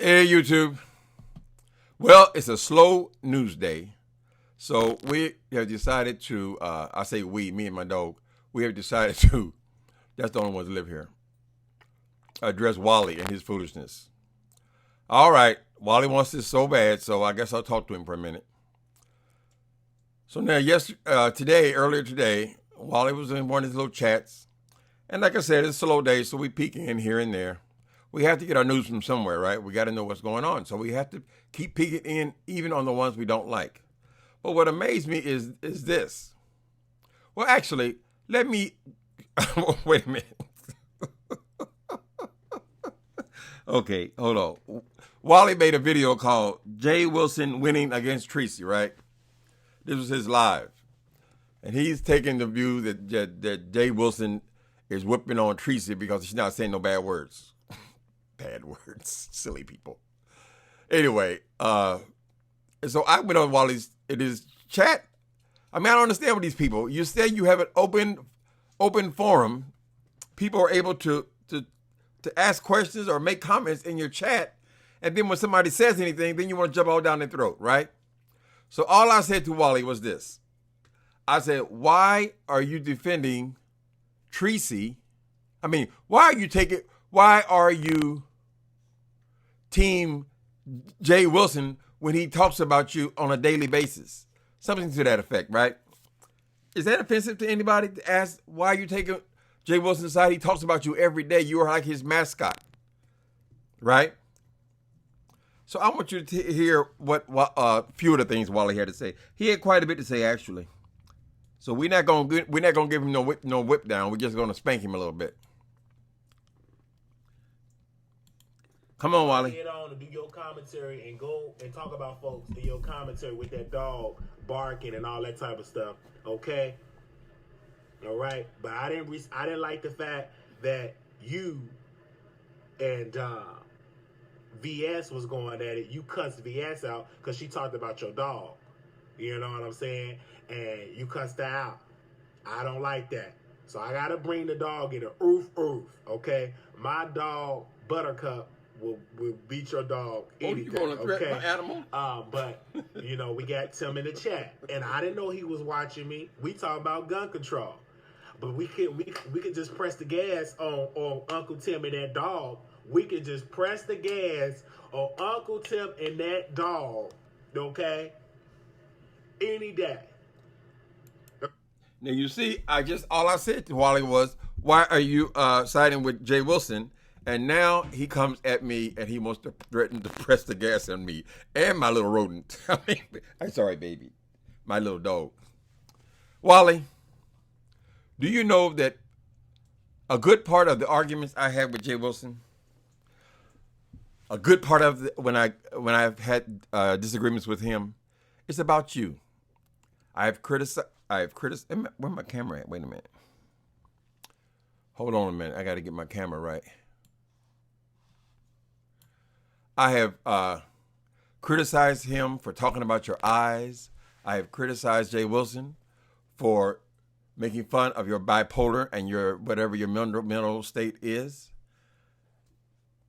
Hey, YouTube. Well, it's a slow news day. So we have decided to, I say we, me and my dog, we have decided to, that's the only ones that live here, address Wally and his foolishness. All right, Wally wants this so bad, so I guess I'll talk to him for a minute. So now, earlier today, Wally was in one of his little chats. And like I said, it's a slow day, so we peek in here and there. We have to get our news from somewhere, right? We got to know what's going on. So we have to keep peeking in, even on the ones we don't like. But what amazed me is this. Well, actually, let me, wait a minute. Okay, hold on. Wally made a video called Jay Wilson Winning Against Tracy, right? This was his live. And he's taking the view that Jay Wilson is whipping on Tracy because she's not saying no bad words. Bad words. Silly people. Anyway, so I went on his chat. I mean, I don't understand with these people. You say you have an open forum. People are able to ask questions or make comments in your chat. And then when somebody says anything, then you want to jump all down their throat, right? So all I said to Wally was this. I said, why are you defending Tracy? I mean, why are you team Jay Wilson when he talks about you on a daily basis? Something to that effect, right? Is that offensive to anybody to ask why you taking Jay Wilson's side? He talks about you every day. You are like his mascot, right? So I want you to hear what few of the things Wally had to say. He had quite a bit to say, actually. So we're not gonna give him no whip down. We're just gonna spank him a little bit. Come on, Wally. Get on and do your commentary and go and talk about folks in your commentary with that dog barking and all that type of stuff. Okay. All right. But I didn't like the fact that you and VS was going at it. You cussed VS out because she talked about your dog. You know what I'm saying? And you cussed her out. I don't like that. So I gotta bring the dog in a oof. Okay. My dog Buttercup will beat your dog anything. You gonna threaten okay? my animal? But you know, we got Tim in the chat, and I didn't know he was watching me. We talk about gun control, but we could just press the gas on Uncle Tim and that dog. We could just press the gas on Uncle Tim and that dog. Okay, any day. Now you see, all I said to Wally was, why are you siding with Jay Wilson? And now he comes at me and he wants to threaten to press the gas on me and my little rodent. I'm sorry, baby. My little dog. Wally, do you know that a good part of the arguments I had with Jay Wilson, a good part of when I've had disagreements with him, it's about you. I've criticized. Where's my camera at? Wait a minute. Hold on a minute. I got to get my camera right. I have criticized him for talking about your eyes. I have criticized Jay Wilson for making fun of your bipolar and your whatever your mental state is.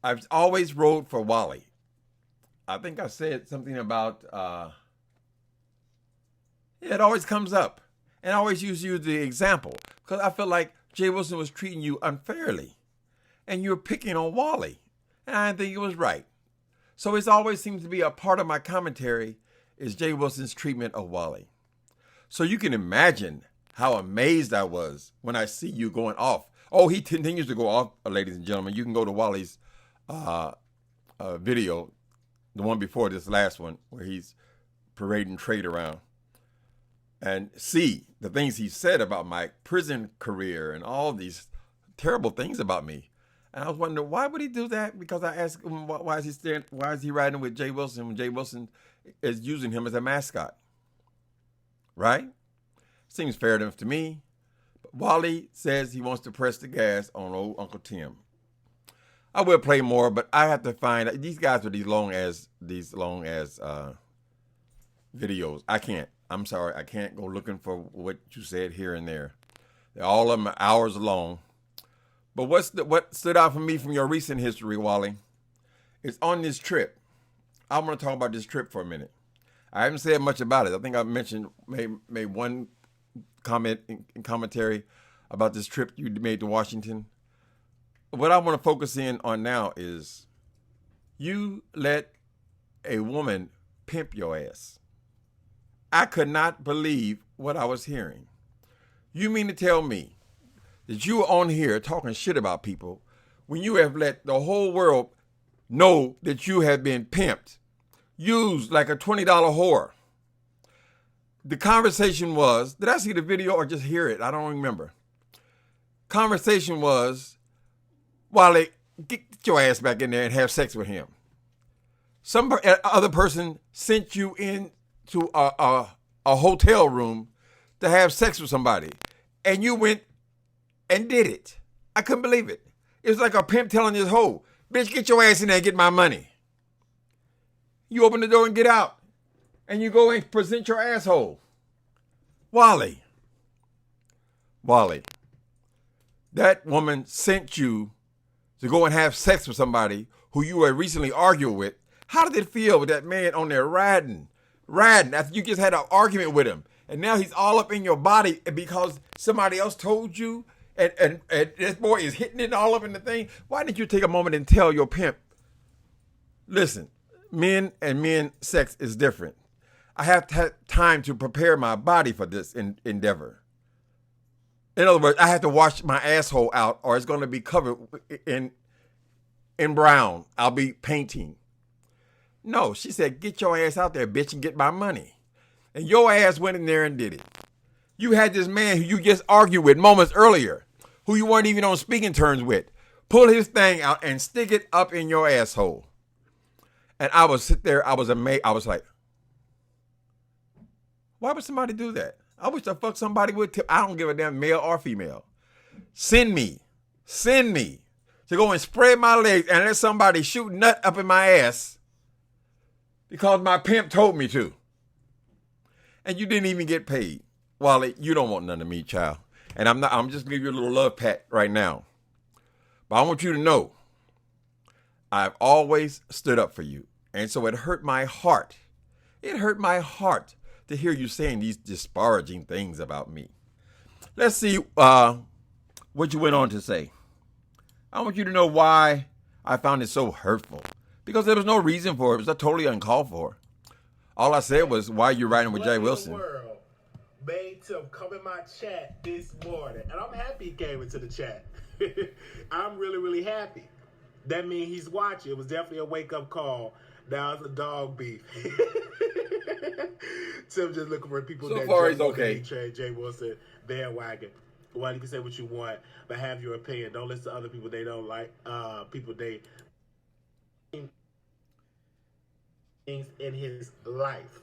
I've always rode for Wally. I think I said something about it always comes up. And I always use you the example because I feel like Jay Wilson was treating you unfairly and you're picking on Wally. And I didn't think it was right. So it always seems to be a part of my commentary is Jay Wilson's treatment of Wally. So you can imagine how amazed I was when I see you going off. Oh, he continues to go off, ladies and gentlemen. You can go to Wally's video, the one before this last one, where he's parading trade around, and see the things he said about my prison career and all these terrible things about me. And I was wondering, why would he do that? Because I asked him, why is he riding with Jay Wilson when Jay Wilson is using him as a mascot? Right? Seems fair enough to me. But Wally says he wants to press the gas on old Uncle Tim. I will play more, but I have to find these guys with these long as videos. I can't. I'm sorry. I can't go looking for what you said here and there. All of them are hours long. But what stood out for me from your recent history, Wally, is on this trip. I want to talk about this trip for a minute. I haven't said much about it. I think I mentioned, made one comment in commentary about this trip you made to Washington. What I want to focus in on now is you let a woman pimp your ass. I could not believe what I was hearing. You mean to tell me that you were on here talking shit about people when you have let the whole world know that you have been pimped, used like a $20 whore? The conversation was, did I see the video or just hear it? I don't remember. Conversation was, Wally, get your ass back in there and have sex with him. Some other person sent you into a hotel room to have sex with somebody, and you went and did it. I couldn't believe it. It was like a pimp telling his hoe, bitch, get your ass in there and get my money. You open the door and get out, and you go and present your asshole. Wally, that woman sent you to go and have sex with somebody who you had recently argued with. How did it feel with that man on there riding after you just had an argument with him, and now he's all up in your body because somebody else told you, and this boy is hitting it all up in the thing? Why didn't you take a moment and tell your pimp, listen, men and men sex is different. I have to have time to prepare my body for this endeavor. In other words, I have to wash my asshole out or it's going to be covered in brown. I'll be painting. No, she said, get your ass out there, bitch, and get my money. And your ass went in there and did it. You had this man who you just argued with moments earlier, who you weren't even on speaking terms with, pull his thing out and stick it up in your asshole. And I was sit there, I was amazed. I was like, why would somebody do that? I wish the fuck somebody would tip. I don't give a damn, male or female. Send me to go and spread my legs and let somebody shoot nut up in my ass because my pimp told me to. And you didn't even get paid. Wally, you don't want none of me, child. And I'm just gonna give you a little love pat right now. But I want you to know, I've always stood up for you. And so it hurt my heart. It hurt my heart to hear you saying these disparaging things about me. Let's see what you went on to say. I want you to know why I found it so hurtful. Because there was no reason for it. It was totally uncalled for. All I said was, why are you riding with Jay Wilson? World made Tim come in my chat this morning. And I'm happy he came into the chat. I'm really, really happy. That means he's watching. It was definitely a wake-up call. Now it's a dog beef. Tim just looking for people so that far he's okay. Jay Wilson bandwagon. Well, you can say what you want, but have your opinion. Don't listen to other people they don't like. People they things in his life.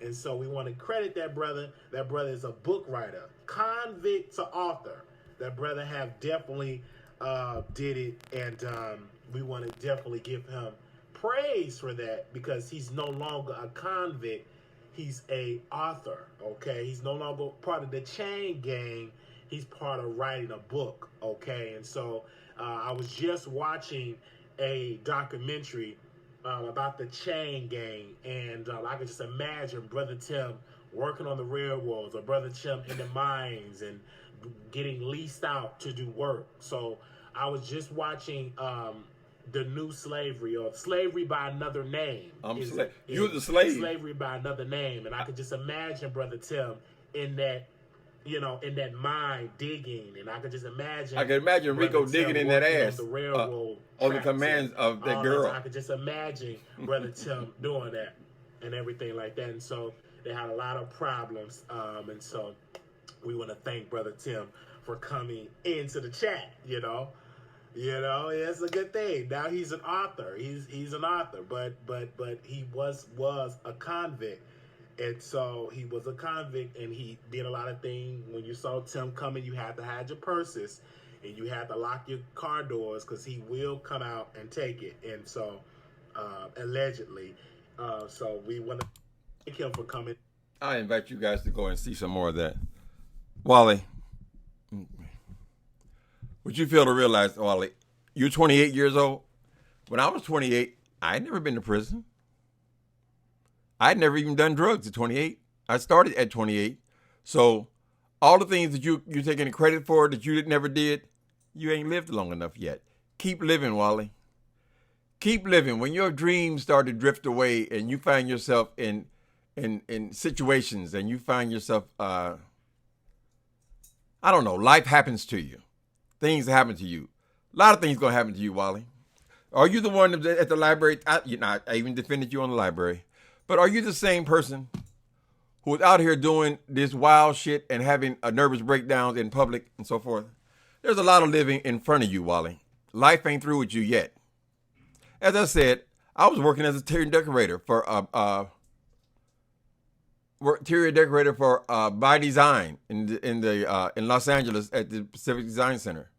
And so we want to credit that brother. That brother is a book writer, convict to author. That brother have definitely did it, and we want to definitely give him praise for that because he's no longer a convict. He's a author, okay? He's no longer part of the chain gang. He's part of writing a book, okay? And so I was just watching a documentary about the chain gang, and I could just imagine Brother Tim working on the railroads or Brother Tim in the mines and getting leased out to do work. So I was just watching the new slavery, or slavery by another name. You're the slave. Slavery by another name. And I could just imagine Brother Tim in that, in that mine digging. And I could just imagine. I can imagine Rico digging in that ass. The railroad on the commands of that girl. I could just imagine Brother Tim doing that and everything like that. And so they had a lot of problems. And so we want to thank Brother Tim for coming into the chat, it's a good thing. Now he's an author. He's an author, but he was a convict, and so he was a convict, and he did a lot of things. When you saw Tim coming, you had to hide your purses, and you had to lock your car doors because he will come out and take it. And so, allegedly, so we want to thank him for coming. I invite you guys to go and see some more of that. Wally, would you feel to realize, Ollie, you're 28 years old? When I was 28, I had never been to prison. I had never even done drugs at 28. I started at 28. So all the things that you're taking credit for that you never did, you ain't lived long enough yet. Keep living, Wally. Keep living. When your dreams start to drift away and you find yourself in situations and you find yourself, I don't know, life happens to you. Things happen to you. A lot of things going to happen to you, Wally. Are you the one at the library? I even defended you on the library. But are you the same person who was out here doing this wild shit and having a nervous breakdowns in public and so forth? There's a lot of living in front of you, Wally. Life ain't through with you yet. As I said, I was working as a interior decorator for By Design in Los Angeles at the Pacific Design Center.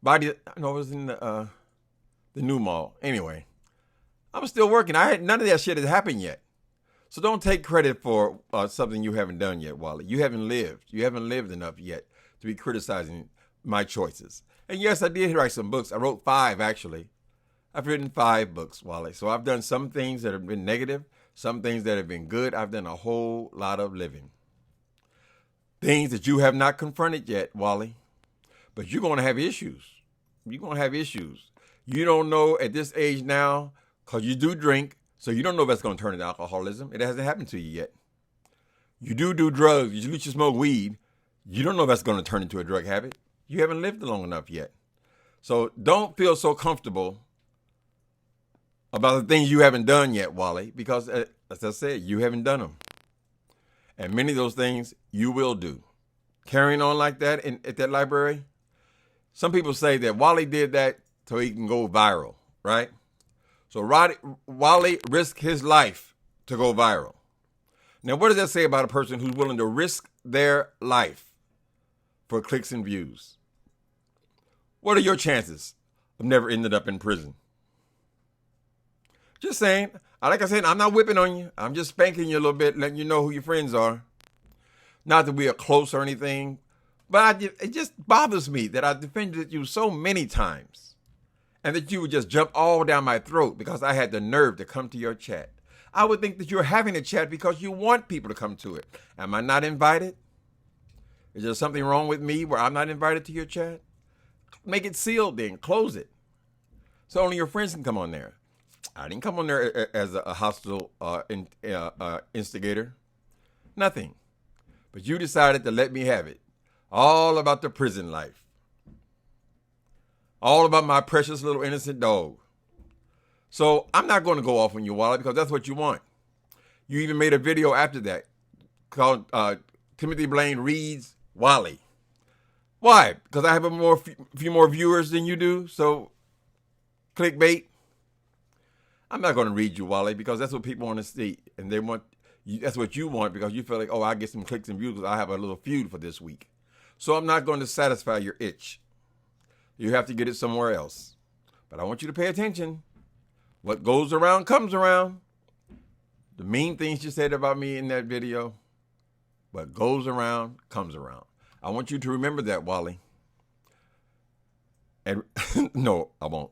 It was in the new mall. Anyway, I was still working. None of that shit has happened yet. So don't take credit for something you haven't done yet, Wally. You haven't lived. You haven't lived enough yet to be criticizing my choices. And yes, I did write some books. I wrote 5, actually. I've written 5 books, Wally. So I've done some things that have been negative, some things that have been good. I've done a whole lot of living. Things that you have not confronted yet, Wally. But you're going to have issues. You're going to have issues. You don't know at this age now, because you do drink, so you don't know if that's going to turn into alcoholism. It hasn't happened to you yet. You do drugs. You smoke weed. You don't know if that's going to turn into a drug habit. You haven't lived long enough yet. So don't feel so comfortable about the things you haven't done yet, Wally, because as I said, you haven't done them. And many of those things you will do. Carrying on like that at that library, some people say that Wally did that so he can go viral, right? So Wally risked his life to go viral. Now, what does that say about a person who's willing to risk their life for clicks and views? What are your chances of never ending up in prison? Just saying. Like I said, I'm not whipping on you. I'm just spanking you a little bit, letting you know who your friends are. Not that we are close or anything, but it just bothers me that I defended you so many times and that you would just jump all down my throat because I had the nerve to come to your chat. I would think that you're having a chat because you want people to come to it. Am I not invited? Is there something wrong with me where I'm not invited to your chat? Make it sealed then. Close it. So only your friends can come on there. I didn't come on there as a hostile instigator. Nothing. But you decided to let me have it. All about the prison life. All about my precious little innocent dog. So I'm not going to go off on you, Wally, because that's what you want. You even made a video after that called Timothy Blaine Reads Wally. Why? Because I have a few more viewers than you do. So clickbait. I'm not going to read you, Wally, because that's what people want to see. And they want that's what you want because you feel like, oh, I get some clicks and views because I have a little feud for this week. So I'm not going to satisfy your itch. You have to get it somewhere else. But I want you to pay attention. What goes around comes around. The mean things you said about me in that video. What goes around comes around. I want you to remember that, Wally. And no, I won't.